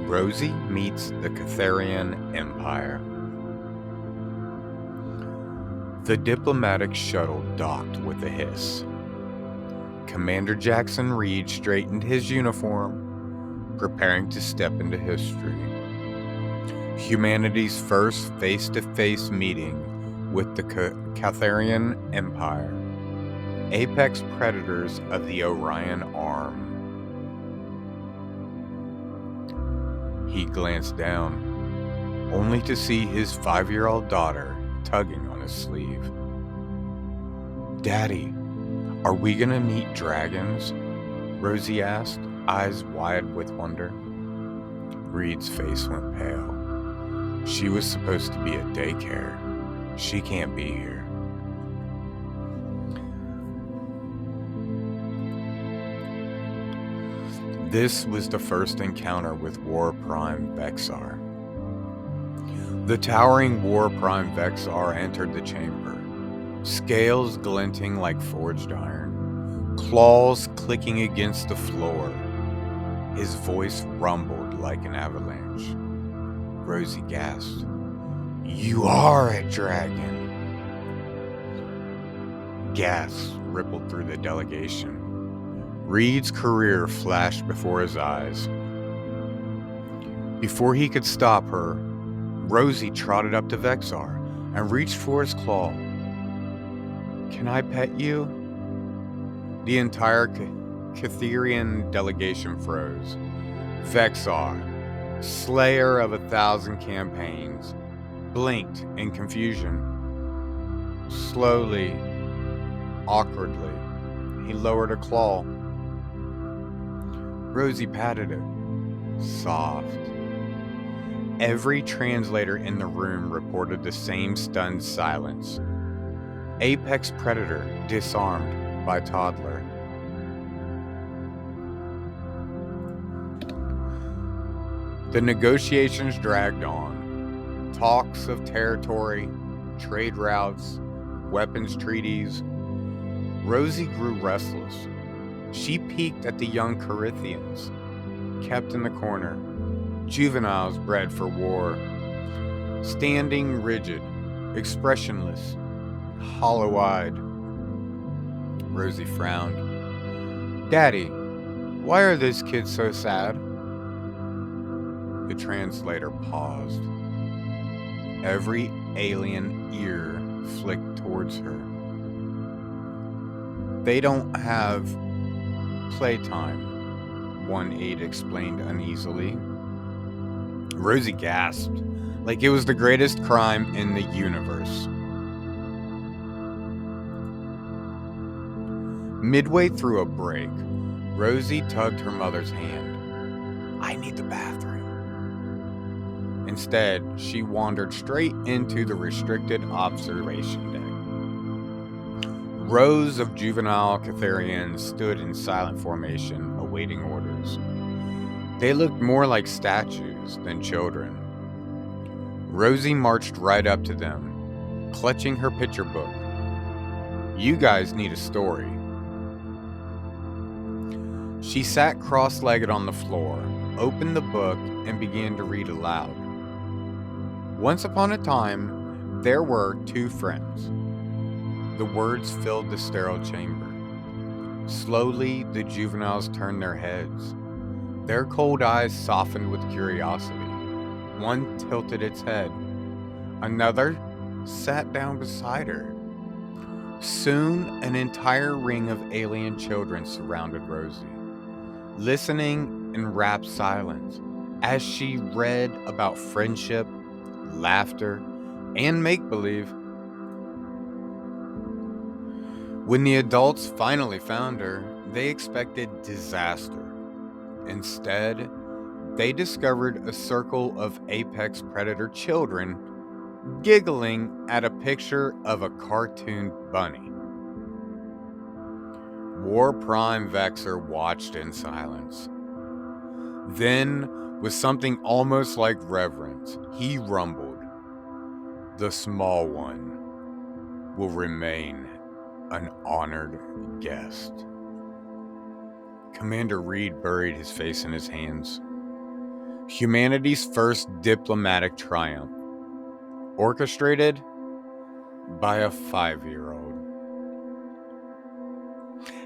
Rosie meets the Catheran Empire. The diplomatic shuttle docked with a hiss. Commander Jackson Reed straightened his uniform, preparing to step into history. Humanity's first face-to-face meeting with the Catheran Empire, apex predators of the Orion Arm. He glanced down, only to see his 5-year-old daughter tugging on his sleeve. "Daddy, are we gonna meet dragons?" Rosie asked, eyes wide with wonder. Reed's face went pale. "She was supposed to be at daycare. She can't be here." This was the first encounter with War Prime Vexar. The towering War Prime Vexar entered the chamber, scales glinting like forged iron, claws clicking against the floor. His voice rumbled like an avalanche. Rosie gasped, "You are a dragon!" Gasps rippled through the delegation. Reed's career flashed before his eyes. Before he could stop her, Rosie trotted up to Vexar and reached for his claw. "Can I pet you?" The entire Catherian delegation froze. Vexar, slayer of 1,000 campaigns, blinked in confusion. Slowly, awkwardly, he lowered a claw. Rosie patted it. Soft. Every translator in the room reported the same stunned silence. Apex predator disarmed by toddler. The negotiations dragged on. Talks of territory, trade routes, weapons treaties. Rosie grew restless. She peeked at the young Corinthians, kept in the corner, juveniles bred for war, standing rigid, expressionless, hollow-eyed. Rosie frowned. "Daddy, why are those kids so sad?" The translator paused. Every alien ear flicked towards her. "They don't have playtime," one aide explained uneasily. Rosie gasped, like it was the greatest crime in the universe. Midway through a break, Rosie tugged her mother's hand. "I need the bathroom." Instead, she wandered straight into the restricted observation deck. Rows of juvenile Catherians stood in silent formation, awaiting orders. They looked more like statues than children. Rosie marched right up to them, clutching her picture book. "You guys need a story." She sat cross-legged on the floor, opened the book, and began to read aloud. "Once upon a time, there were 2 friends. The words filled the sterile chamber. Slowly, the juveniles turned their heads. Their cold eyes softened with curiosity. One tilted its head. Another sat down beside her. Soon, an entire ring of alien children surrounded Rosie, listening in rapt silence as she read about friendship, laughter, and make-believe. When the adults finally found her, they expected disaster. Instead, they discovered a circle of apex predator children giggling at a picture of a cartoon bunny. War Prime Vexar watched in silence. Then, with something almost like reverence, he rumbled, "The small one will remain an honored guest." Commander Reed buried his face in his hands. Humanity's first diplomatic triumph, orchestrated by a 5-year-old.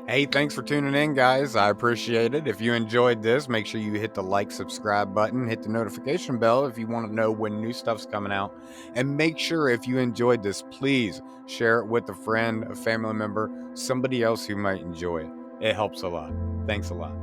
Hey, thanks for tuning in, guys. I appreciate it. If you enjoyed this, make sure you hit the like, subscribe button, hit the notification bell if you want to know when new stuff's coming out. And make sure if you enjoyed this, please share it with a friend, a family member, somebody else who might enjoy it. It helps a lot. Thanks a lot.